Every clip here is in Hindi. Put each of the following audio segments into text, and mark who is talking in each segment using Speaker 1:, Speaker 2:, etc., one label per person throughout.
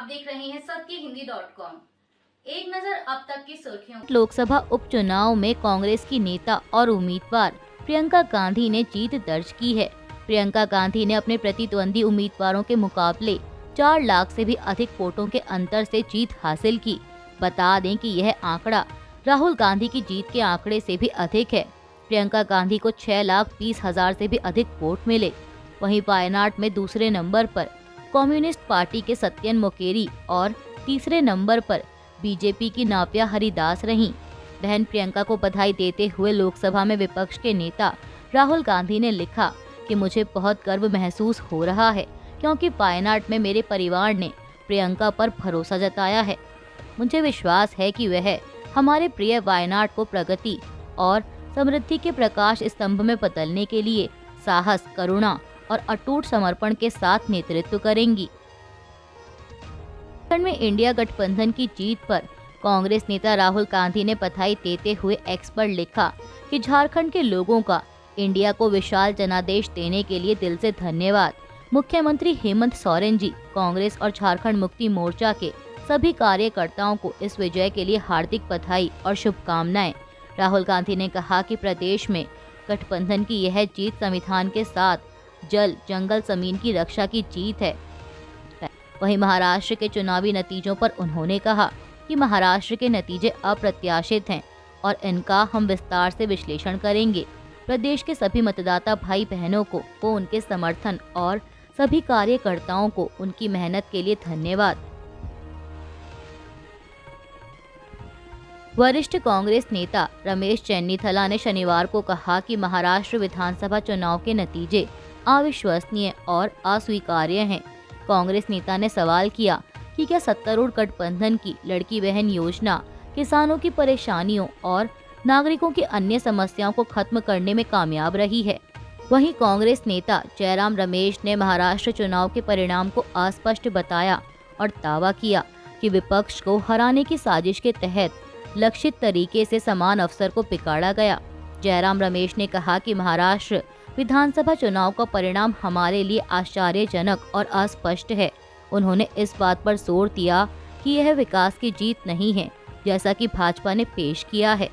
Speaker 1: आप देख रहे हैं सत्यहिंदी.com। एक नजर अब तक की सुर्खियों।
Speaker 2: लोकसभा उपचुनाव में कांग्रेस की नेता और उम्मीदवार प्रियंका गांधी ने जीत दर्ज की है। प्रियंका गांधी ने अपने प्रतिद्वंदी उम्मीदवारों के मुकाबले 4 लाख से भी अधिक वोटों के अंतर से जीत हासिल की। बता दें कि यह आंकड़ा राहुल गांधी की जीत के आंकड़े से भी अधिक है। प्रियंका गांधी को 6,20,000 से भी अधिक वोट मिले। वहीं वायनाड में दूसरे नंबर पर कम्युनिस्ट पार्टी के सत्यन मोकेरी और तीसरे नंबर पर बीजेपी की नाव्या हरिदास रहीं। बहन प्रियंका को बधाई देते हुए लोकसभा में विपक्ष के नेता राहुल गांधी ने लिखा कि मुझे बहुत गर्व महसूस हो रहा है क्योंकि वायनाड में मेरे परिवार ने प्रियंका पर भरोसा जताया है। मुझे विश्वास है कि वह हमारे प्रिय वायनाड को प्रगति और समृद्धि के प्रकाश स्तंभ में बदलने के लिए साहस, करुणा और अटूट समर्पण के साथ नेतृत्व करेंगी। झारखंड में इंडिया गठबंधन की जीत पर कांग्रेस नेता राहुल गांधी ने बधाई देते हुए एक्स पर लिखा कि झारखंड के लोगों का इंडिया को विशाल जनादेश देने के लिए दिल से धन्यवाद। मुख्यमंत्री हेमंत सोरेन जी, कांग्रेस और झारखंड मुक्ति मोर्चा के सभी कार्यकर्ताओं को इस विजय के लिए हार्दिक बधाई और शुभकामनाएं। राहुल गांधी ने कहा कि प्रदेश में गठबंधन की यह जीत संविधान के साथ जल, जंगल, जमीन की रक्षा की जीत है। वहीं महाराष्ट्र के चुनावी नतीजों पर उन्होंने कहा कि महाराष्ट्र के नतीजे अप्रत्याशित हैं और इनका हम विस्तार से विश्लेषण करेंगे। प्रदेश के सभी मतदाता भाई बहनों को उनके समर्थन और सभी कार्यकर्ताओं को उनकी मेहनत के लिए धन्यवाद। वरिष्ठ कांग्रेस नेता रमेश चेन्नीथला ने शनिवार को कहा कि महाराष्ट्र विधानसभा चुनाव के नतीजे अविश्वसनीय और अस्वीकार्य हैं। कांग्रेस नेता ने सवाल किया कि क्या सत्तारूढ़ गठबंधन की लड़की बहन योजना किसानों की परेशानियों और नागरिकों की अन्य समस्याओं को खत्म करने में कामयाब रही है। वहीं कांग्रेस नेता जयराम रमेश ने महाराष्ट्र चुनाव के परिणाम को अस्पष्ट बताया और दावा किया कि विपक्ष को हराने की साजिश के तहत लक्षित तरीके से समान अवसर को बिगाड़ा गया। जयराम रमेश ने कहा कि महाराष्ट्र विधानसभा चुनाव का परिणाम हमारे लिए आश्चर्यजनक और अस्पष्ट है। उन्होंने इस बात पर जोर दिया कि यह विकास की जीत नहीं है, जैसा कि भाजपा ने पेश किया है।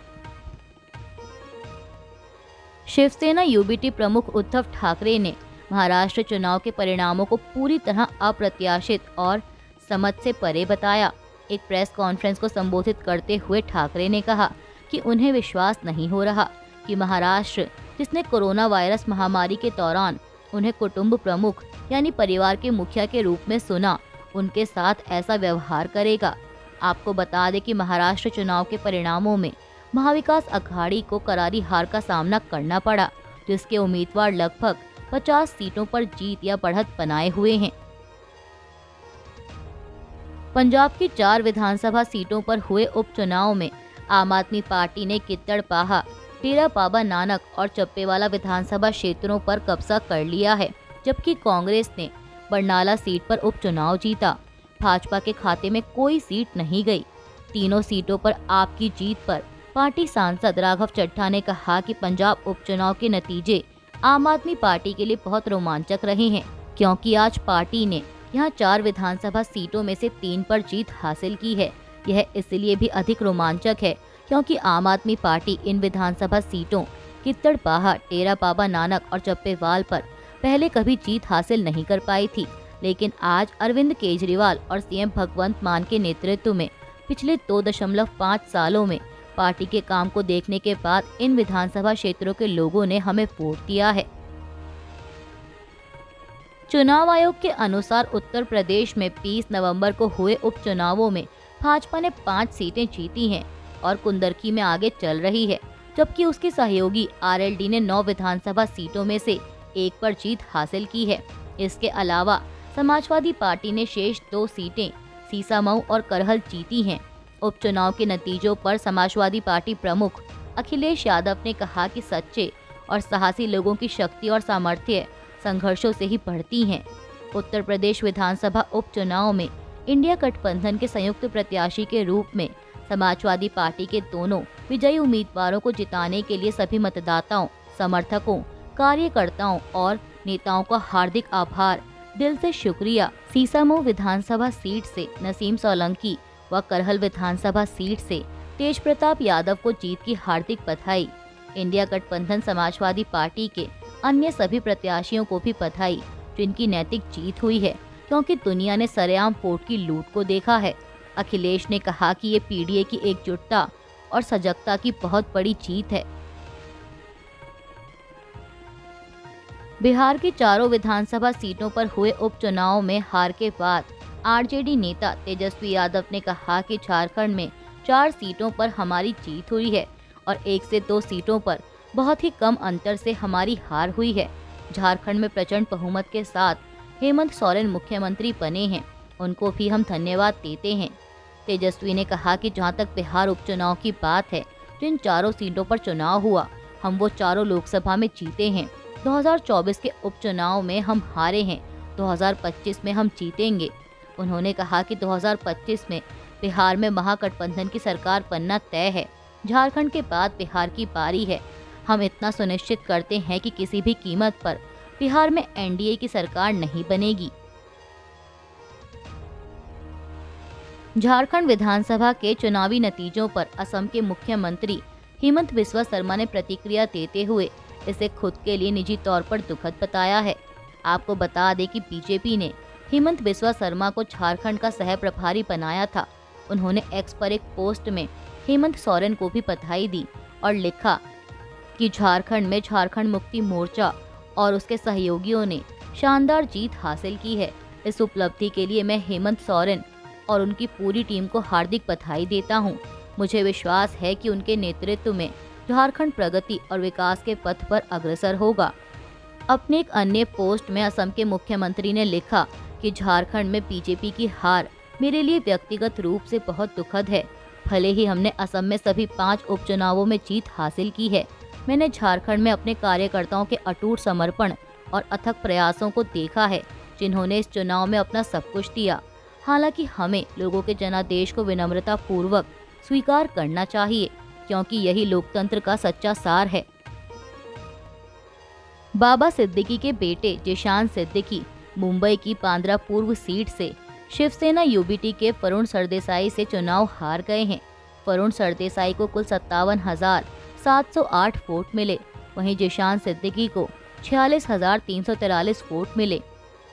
Speaker 2: शिवसेना यूबीटी प्रमुख उद्धव ठाकरे ने महाराष्ट्र चुनाव के परिणामों को पूरी तरह अप्रत्याशित और समझ से परे बताया। एक प्रेस कॉन्फ्रेंस को संबोधित करते हुए ठाकरे ने कहा कि उन्हें विश्वास नहीं हो रहा कि महाराष्ट्र, जिसने कोरोना वायरस महामारी के दौरान उन्हें कुटुंब प्रमुख यानी परिवार के मुखिया के रूप में सुना, उनके साथ ऐसा व्यवहार करेगा। आपको बता दें कि महाराष्ट्र चुनाव के परिणामों में महाविकास अघाड़ी को करारी हार का सामना करना पड़ा, जिसके उम्मीदवार लगभग 50 सीटों पर जीत या बढ़त बनाए हुए हैं। पंजाब की 4 विधानसभा सीटों पर हुए उपचुनाव में आम आदमी पार्टी ने गिद्दड़बाहा, डेरा बाबा नानक और चप्पेवाला विधानसभा क्षेत्रों पर कब्जा कर लिया है, जबकि कांग्रेस ने बरनाला सीट पर उपचुनाव जीता। भाजपा के खाते में कोई सीट नहीं गई। तीनों सीटों पर आपकी जीत पर पार्टी सांसद राघव चड्ढा ने कहा कि पंजाब उपचुनाव के नतीजे आम आदमी पार्टी के लिए बहुत रोमांचक रहे हैं, क्योंकि आज पार्टी ने यहाँ 4 विधानसभा सीटों में से 3 पर जीत हासिल की है। यह इसलिए भी अधिक रोमांचक है क्योंकि आम आदमी पार्टी इन विधानसभा सीटों गिद्दड़बाहा, डेरा बाबा नानक और चप्पेवाल पर पहले कभी जीत हासिल नहीं कर पाई थी, लेकिन आज अरविंद केजरीवाल और सीएम भगवंत मान के नेतृत्व में पिछले 2.5 सालों में पार्टी के काम को देखने के बाद इन विधानसभा क्षेत्रों के लोगों ने हमें वोट दिया है। चुनाव आयोग के अनुसार उत्तर प्रदेश में 20 नवंबर को हुए उपचुनावों में भाजपा ने 5 सीटें जीती हैं और कुंदरकी में आगे चल रही है, जबकि उसकी सहयोगी आरएलडी ने 9 विधानसभा सीटों में से 1 पर जीत हासिल की है। इसके अलावा समाजवादी पार्टी ने शेष 2 सीटें सीसामऊ और करहल जीती हैं। उपचुनाव के नतीजों पर समाजवादी पार्टी प्रमुख अखिलेश यादव ने कहा कि सच्चे और साहसी लोगों की शक्ति और सामर्थ्य संघर्षों से ही बढ़ती हैं। उत्तर प्रदेश विधानसभा उपचुनाव में इंडिया गठबंधन के संयुक्त प्रत्याशी के रूप में समाजवादी पार्टी के दोनों विजयी उम्मीदवारों को जिताने के लिए सभी मतदाताओं, समर्थकों, कार्यकर्ताओं और नेताओं का हार्दिक आभार दिल से शुक्रिया। सीसामऊ विधानसभा सीट से नसीम सोलंकी व करहल विधानसभा सीट से तेज प्रताप यादव को जीत की हार्दिक बधाई। इंडिया गठबंधन समाजवादी पार्टी के अन्य सभी प्रत्याशियों को भी बधाई, जिनकी नैतिक जीत हुई है, क्योंकि दुनिया ने सरेआम वोट की लूट को देखा है। अखिलेश ने कहा कि ये पीडीए की एकजुटता और सजगता की बहुत बड़ी जीत है। बिहार की चारों विधानसभा सीटों पर हुए उपचुनाव में हार के बाद आरजेडी नेता तेजस्वी यादव ने कहा कि झारखंड में 4 सीटों पर हमारी जीत हुई है और 1 से 2 सीटों पर बहुत ही कम अंतर से हमारी हार हुई है। झारखंड में प्रचंड बहुमत के साथ हेमंत सोरेन मुख्यमंत्री बने हैं, उनको भी हम धन्यवाद देते हैं। तेजस्वी ने कहा कि जहां तक बिहार उपचुनाव की बात है, जिन 4 सीटों पर चुनाव हुआ, हम वो चारों लोकसभा में जीते हैं। 2024 के उपचुनाव में हम हारे हैं, 2025 में हम जीतेंगे। उन्होंने कहा कि 2025 में बिहार में महागठबंधन की सरकार बनना तय है। झारखंड के बाद बिहार की बारी है। हम इतना सुनिश्चित करते हैं कि किसी भी कीमत पर बिहार में एनडीए की सरकार नहीं बनेगी। झारखंड विधानसभा के चुनावी नतीजों पर असम के मुख्यमंत्री हेमंत बिस्वा शर्मा ने प्रतिक्रिया देते हुए इसे खुद के लिए निजी तौर पर दुखद बताया है। आपको बता दें कि बीजेपी ने हेमंत बिस्वा शर्मा को झारखंड का सह प्रभारी बनाया था। उन्होंने एक्स पर एक पोस्ट में हेमंत सोरेन को भी बधाई दी और लिखा कि झारखंड में झारखंड मुक्ति मोर्चा और उसके सहयोगियों ने शानदार जीत हासिल की है। इस उपलब्धि के लिए मैं हेमंत सोरेन और उनकी पूरी टीम को हार्दिक बधाई देता हूं। मुझे विश्वास है कि उनके नेतृत्व में झारखंड प्रगति और विकास के पथ पर अग्रसर होगा। अपने एक अन्य पोस्ट में असम के मुख्यमंत्री ने लिखा कि झारखंड में बीजेपी की हार मेरे लिए व्यक्तिगत रूप से बहुत दुखद है। भले ही हमने असम में सभी 5 उपचुनावों में जीत हासिल की है, मैंने झारखंड में अपने कार्यकर्ताओं के अटूट समर्पण और अथक प्रयासों को देखा है, जिन्होंने इस चुनाव में अपना सब कुछ दिया। हालांकि हमें लोगों के जनादेश को विनम्रता पूर्वक स्वीकार करना चाहिए, क्योंकि यही लोकतंत्र का सच्चा सार है। बाबा सिद्दीकी के बेटे जिशान सिद्दीकी मुंबई की बांद्रा पूर्व सीट से शिवसेना यूबीटी के वरुण सरदेसाई से चुनाव हार गए हैं। वरुण सरदेसाई को कुल 57,708 वोट मिले, वहीं जिशान सिद्दीकी को 46,343 वोट मिले।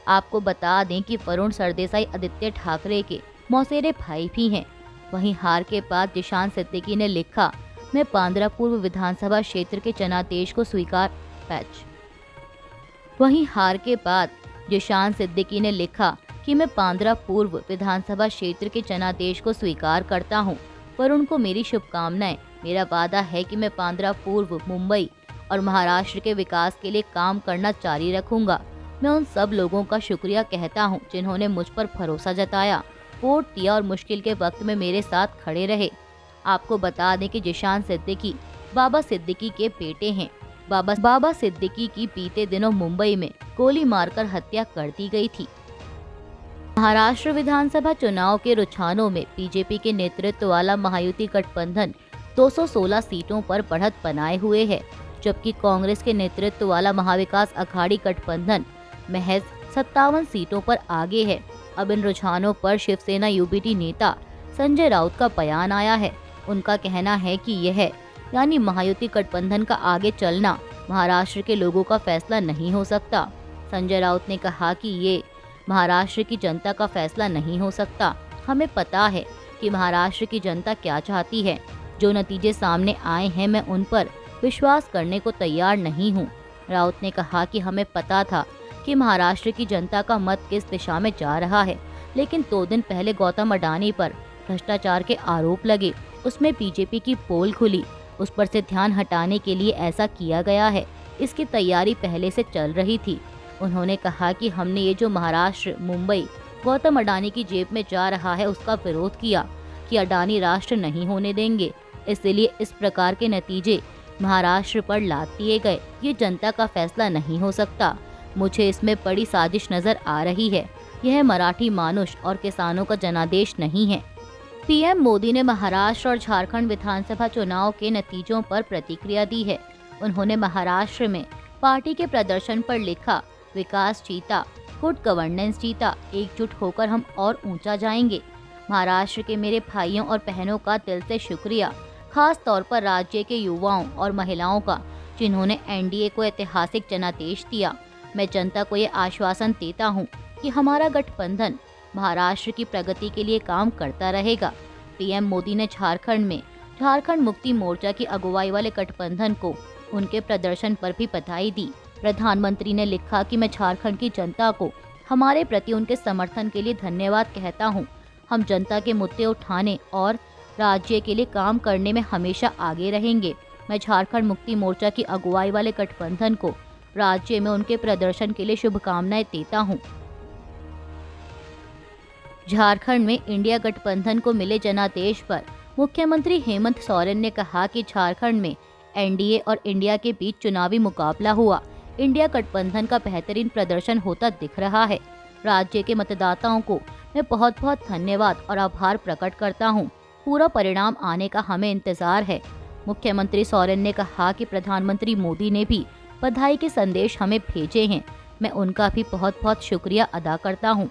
Speaker 2: आपको बता दें कि वरुण सरदेसाई आदित्य ठाकरे के मौसेरे भाई भी हैं। वहीं हार के बाद जिशान सिद्दीकी ने लिखा, मैं बांद्रा पूर्व विधानसभा क्षेत्र के जनादेश को स्वीकार वहीं हार के बाद जिशान सिद्दीकी ने लिखा कि मैं बांद्रा पूर्व विधानसभा क्षेत्र के जनादेश को स्वीकार करता हूं। वरुण को मेरी शुभकामनाएं। मेरा वादा है कि मैं बांद्रा पूर्व, मुंबई और महाराष्ट्र के विकास के लिए काम करना जारी रखूंगा। मैं उन सब लोगों का शुक्रिया कहता हूं, जिन्होंने मुझ पर भरोसा जताया, वोट दिया और मुश्किल के वक्त में मेरे साथ खड़े रहे। आपको बता दें कि जिशान सिद्दीकी बाबा सिद्दीकी के बेटे हैं। बाबा सिद्दीकी की बीते दिनों मुंबई में गोली मारकर हत्या कर दी गई थी। महाराष्ट्र विधानसभा चुनाव के रुझानों में बीजेपी के नेतृत्व वाला महायुति गठबंधन 216 सीटों पर बढ़त बनाए हुए है, जबकि कांग्रेस के नेतृत्व वाला महाविकास अघाड़ी गठबंधन महज 57 सीटों पर आगे है। अब इन रुझानों पर शिवसेना यूबीटी नेता संजय राउत का बयान आया है। उनका कहना है कि यह यानी महायुति गठबंधन का आगे चलना महाराष्ट्र के लोगों का फैसला नहीं हो सकता। संजय राउत ने कहा कि ये महाराष्ट्र की जनता का फैसला नहीं हो सकता। हमें पता है कि महाराष्ट्र की जनता क्या चाहती है। जो नतीजे सामने आए हैं, मैं उन पर विश्वास करने को तैयार नहीं हूँ। राउत ने कहा कि हमें पता था कि महाराष्ट्र की जनता का मत किस दिशा में जा रहा है, लेकिन 2 दिन पहले गौतम अडानी पर भ्रष्टाचार के आरोप लगे, उसमें बीजेपी की पोल खुली, उस पर से ध्यान हटाने के लिए ऐसा किया गया है। इसकी तैयारी पहले से चल रही थी। उन्होंने कहा कि हमने ये जो महाराष्ट्र, मुंबई गौतम अडानी की जेब में जा रहा है, उसका विरोध किया कि अडानी राष्ट्र नहीं होने देंगे, इसलिए इस प्रकार के नतीजे महाराष्ट्र पर लाद दिए गए। ये जनता का फैसला नहीं हो सकता। मुझे इसमें बड़ी साजिश नजर आ रही है। यह मराठी मानुष और किसानों का जनादेश नहीं है। पीएम मोदी ने महाराष्ट्र और झारखंड विधानसभा चुनाव के नतीजों पर प्रतिक्रिया दी है। उन्होंने महाराष्ट्र में पार्टी के प्रदर्शन पर लिखा, विकास जीता, गुड गवर्नेंस जीता। एकजुट होकर हम और ऊंचा जाएंगे। महाराष्ट्र के मेरे भाइयों और बहनों का दिल से शुक्रिया, खास तौर पर राज्य के युवाओं और महिलाओं का, जिन्होंने एनडीए को ऐतिहासिक जनादेश दिया। मैं जनता को ये आश्वासन देता हूँ कि हमारा गठबंधन महाराष्ट्र की प्रगति के लिए काम करता रहेगा। पीएम मोदी ने झारखंड में झारखंड मुक्ति मोर्चा की अगुवाई वाले गठबंधन को उनके प्रदर्शन पर भी बधाई दी। प्रधानमंत्री ने लिखा कि मैं झारखंड की जनता को हमारे प्रति उनके समर्थन के लिए धन्यवाद कहता हूँ। हम जनता के मुद्दे उठाने और राज्य के लिए काम करने में हमेशा आगे रहेंगे। मैं झारखंड मुक्ति मोर्चा की अगुवाई वाले गठबंधन को राज्य में उनके प्रदर्शन के लिए शुभकामनाएं देता हूं। झारखंड में इंडिया गठबंधन को मिले जनादेश पर मुख्यमंत्री हेमंत सोरेन ने कहा कि झारखंड में एनडीए और इंडिया के बीच चुनावी मुकाबला हुआ। इंडिया गठबंधन का बेहतरीन प्रदर्शन होता दिख रहा है। राज्य के मतदाताओं को मैं बहुत बहुत धन्यवाद और आभार प्रकट करता हूं। पूरा परिणाम आने का हमें इंतजार है। मुख्यमंत्री सोरेन ने कहा कि प्रधानमंत्री मोदी ने भी बधाई के संदेश हमें भेजे हैं। मैं उनका भी बहुत बहुत शुक्रिया अदा करता हूं।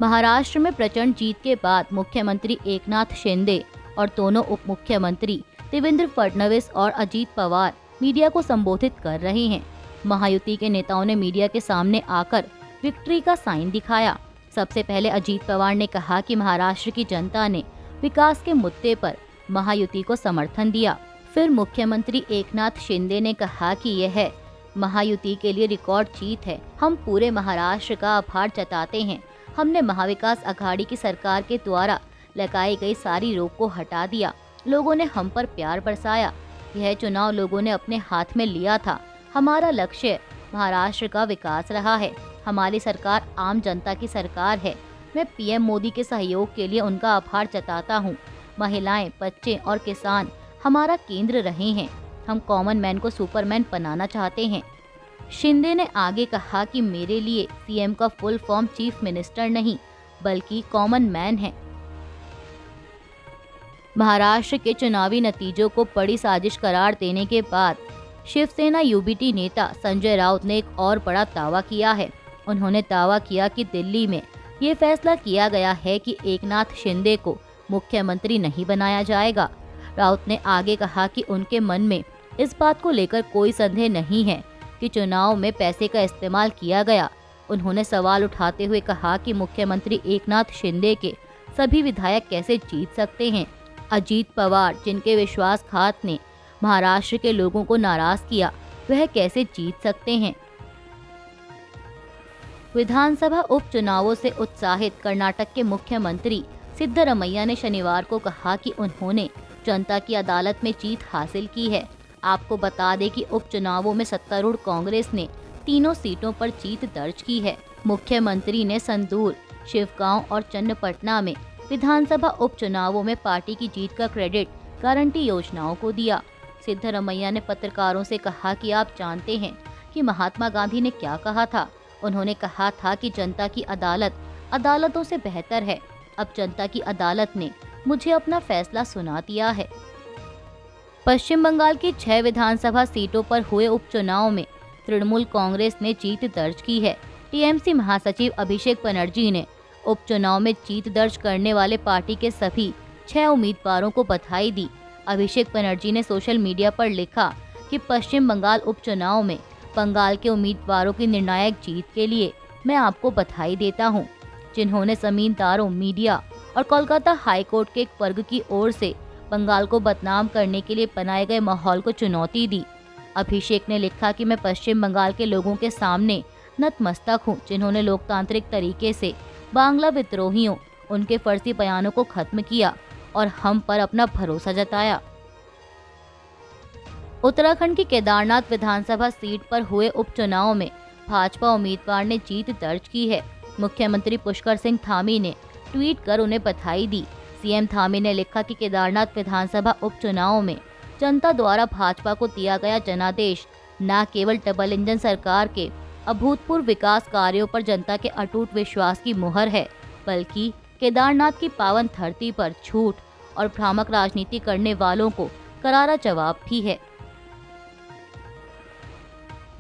Speaker 2: महाराष्ट्र में प्रचंड जीत के बाद मुख्यमंत्री एकनाथ शिंदे और दोनों उप मुख्यमंत्री देवेंद्र फडणवीस और अजीत पवार मीडिया को संबोधित कर रहे हैं। महायुति के नेताओं ने मीडिया के सामने आकर विक्ट्री का साइन दिखाया। सबसे पहले अजीत पवार ने कहा कि महाराष्ट्र की जनता ने विकास के मुद्दे पर महायुति को समर्थन दिया। फिर मुख्यमंत्री एकनाथ शिंदे ने कहा कि यह महायुति के लिए रिकॉर्ड जीत है। हम पूरे महाराष्ट्र का आभार जताते हैं। हमने महाविकास अघाड़ी की सरकार के द्वारा लगाई गई सारी रोक को हटा दिया। लोगों ने हम पर प्यार बरसाया। यह चुनाव लोगों ने अपने हाथ में लिया था। हमारा लक्ष्य महाराष्ट्र का विकास रहा है। हमारी सरकार आम जनता की सरकार है। मैं पीएम मोदी के सहयोग के लिए उनका आभार जताता हूँ। महिलाएं, बच्चे और किसान हमारा केंद्र रहे हैं। हम कॉमन मैन को सुपरमैन बनाना चाहते हैं। शिंदे ने आगे कहा कि मेरे लिए सीएम का फुल फॉर्म चीफ मिनिस्टर नहीं बल्कि कॉमन मैन है। महाराष्ट्र के चुनावी नतीजों को बड़ी साजिश करार देने के बाद शिवसेना यूबीटी नेता संजय राउत ने एक और बड़ा दावा किया है। उन्होंने दावा किया कि दिल्ली में ये फैसला किया गया है कि एकनाथ शिंदे को मुख्यमंत्री नहीं बनाया जाएगा। राउत ने आगे कहा कि उनके मन में इस बात को लेकर कोई संदेह नहीं है कि चुनाव में पैसे का इस्तेमाल किया गया। उन्होंने सवाल उठाते हुए कहा कि मुख्यमंत्री एकनाथ शिंदे के सभी विधायक कैसे जीत सकते हैं। अजीत पवार, जिनके विश्वासघात ने महाराष्ट्र के लोगों को नाराज किया, वह कैसे जीत सकते हैं। विधानसभा उपचुनावों से उत्साहित कर्नाटक के मुख्यमंत्री सिद्धरमैया ने शनिवार को कहा कि उन्होंने जनता की अदालत में जीत हासिल की है। आपको बता दें कि उपचुनावों में सत्तारूढ़ कांग्रेस ने तीनों सीटों पर जीत दर्ज की है। मुख्यमंत्री ने संदूर, शिवगांव और चन्नपटना में विधानसभा उपचुनावों में पार्टी की जीत का क्रेडिट गारंटी योजनाओं को दिया। सिद्धरमैया ने पत्रकारों से कहा कि आप जानते हैं कि महात्मा गांधी ने क्या कहा था। उन्होंने कहा था कि जनता की अदालत अदालतों से बेहतर है। अब जनता की अदालत ने मुझे अपना फैसला सुना दिया है। पश्चिम बंगाल की 6 विधानसभा सीटों पर हुए उपचुनाव में तृणमूल कांग्रेस ने जीत दर्ज की है। टीएमसी महासचिव अभिषेक बनर्जी ने उपचुनाव में जीत दर्ज करने वाले पार्टी के सभी 6 उम्मीदवारों को बधाई दी। अभिषेक बनर्जी ने सोशल मीडिया पर लिखा कि पश्चिम बंगाल उपचुनाव में बंगाल के उम्मीदवारों की निर्णायक जीत के लिए मैं आपको बधाई देता हूं, जिन्होंने जमींदारों, मीडिया और कोलकाता हाईकोर्ट के एक वर्ग की ओर से बंगाल को बदनाम करने के लिए बनाए गए माहौल को चुनौती दी। अभिषेक ने लिखा कि मैं पश्चिम बंगाल के लोगों के सामने नतमस्तक हूं, जिन्होंने लोकतांत्रिक तरीके से बांग्ला विद्रोहियों, उनके फर्जी बयानों को खत्म किया और हम पर अपना भरोसा जताया। उत्तराखंड की केदारनाथ विधानसभा सीट पर हुए उपचुनाव में भाजपा उम्मीदवार ने जीत दर्ज की है। मुख्यमंत्री पुष्कर सिंह धामी ने ट्वीट कर उन्हें बधाई दी। सीएम धामी ने लिखा कि केदारनाथ विधानसभा उपचुनाव में जनता द्वारा भाजपा को दिया गया जनादेश न केवल डबल इंजन सरकार के अभूतपूर्व विकास कार्यों पर जनता के अटूट विश्वास की मुहर है, बल्कि केदारनाथ की पावन धरती पर झूठ और भ्रामक राजनीति करने वालों को करारा जवाब भी है।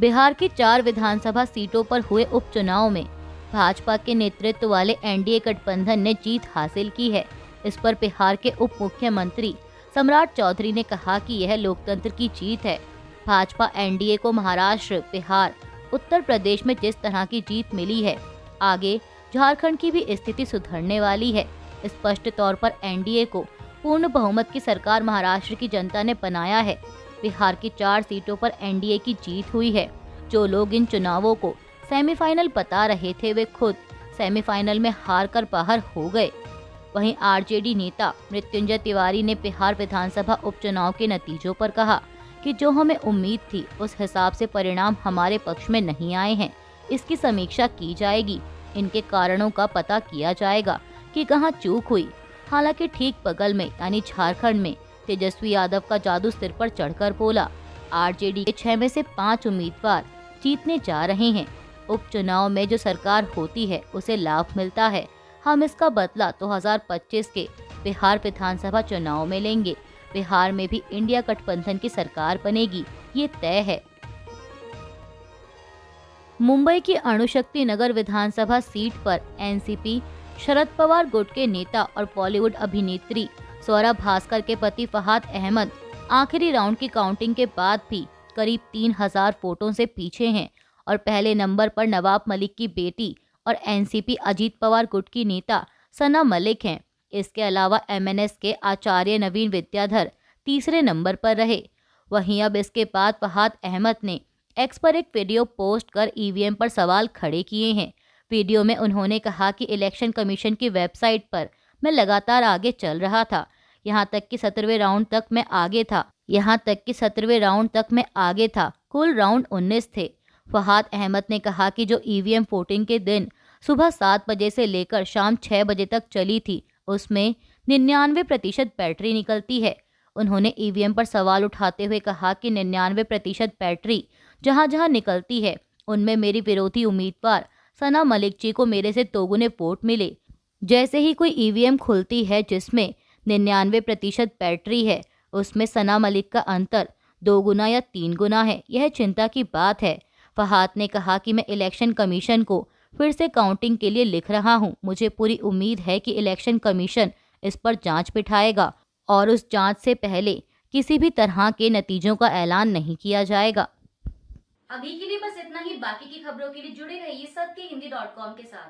Speaker 2: बिहार की 4 विधानसभा सीटों पर हुए उपचुनाव में भाजपा के नेतृत्व वाले एनडीए गठबंधन ने जीत हासिल की है। इस पर बिहार के उप मुख्यमंत्री सम्राट चौधरी ने कहा कि यह लोकतंत्र की जीत है। भाजपा एनडीए को महाराष्ट्र, बिहार, उत्तर प्रदेश में जिस तरह की जीत मिली है, आगे झारखंड की भी स्थिति सुधरने वाली है। स्पष्ट तौर पर एनडीए को पूर्ण बहुमत की सरकार महाराष्ट्र की जनता ने बनाया है। बिहार की 4 सीटों पर एनडीए की जीत हुई है। जो लोग इन चुनावों को सेमीफाइनल बता रहे थे, वे खुद सेमीफाइनल में हार कर बाहर हो गए। वहीं आरजेडी नेता मृत्युंजय तिवारी ने बिहार विधानसभा उपचुनाव के नतीजों पर कहा कि जो हमें उम्मीद थी उस हिसाब से परिणाम हमारे पक्ष में नहीं आए हैं। इसकी समीक्षा की जाएगी, इनके कारणों का पता किया जाएगा कि कहां चूक हुई। हालांकि ठीक बगल में यानी झारखंड में तेजस्वी यादव का जादू सिर पर चढ़कर बोला। आरजेडी के 6 में से 5 उम्मीदवार जीतने जा रहे हैं। उपचुनाव में जो सरकार होती है उसे लाभ मिलता है। हम इसका बदला 2025 के बिहार विधानसभा चुनाव में लेंगे। बिहार में भी इंडिया गठबंधन की सरकार बनेगी, ये तय है। मुंबई की अणुशक्ति नगर विधानसभा सीट पर एनसीपी शरद पवार गुट के नेता और बॉलीवुड अभिनेत्री स्वरा भास्कर के पति फहाद अहमद आखिरी राउंड की काउंटिंग के बाद भी करीब 3000 वोटों से पीछे हैं और पहले नंबर पर नवाब मलिक की बेटी और एनसीपी अजीत पवार गुट की नेता सना मलिक हैं। इसके अलावा एमएनएस के आचार्य नवीन विद्याधर तीसरे नंबर पर रहे। वहीं अब इसके बाद फहाद अहमद ने एक्स पर एक वीडियो पोस्ट कर ईवीएम पर सवाल खड़े किए हैं। वीडियो में उन्होंने कहा कि इलेक्शन कमीशन की वेबसाइट पर मैं लगातार आगे चल रहा था, यहाँ तक कि 17वें राउंड तक मैं आगे था। कुल राउंड 19 थे। फहाद अहमद ने कहा कि जो ईवीएम वोटिंग के दिन सुबह 7 बजे से लेकर शाम 6 बजे तक चली थी, उसमें 99% बैटरी निकलती है। उन्होंने ईवीएम पर सवाल उठाते हुए कहा कि 99% बैटरी जहां जहां निकलती है, उनमें मेरी विरोधी उम्मीदवार सना मलिक जी को मेरे से दोगुने वोट मिले। जैसे ही कोई ईवीएम खुलती है जिसमें 99% बैटरी है, उसमें सना मलिक का अंतर 2 गुना या 3 गुना है। यह चिंता की बात है। फहाद ने कहा कि मैं इलेक्शन कमीशन को फिर से काउंटिंग के लिए लिख रहा हूं। मुझे पूरी उम्मीद है कि इलेक्शन कमीशन इस पर जांच बिठाएगा और उस जांच से पहले किसी भी तरह के नतीजों का ऐलान नहीं किया जाएगा।
Speaker 1: अभी के लिए बस इतना ही। बाकी की खबरों के लिए जुड़े रहिए सत्य हिंदी.com के साथ।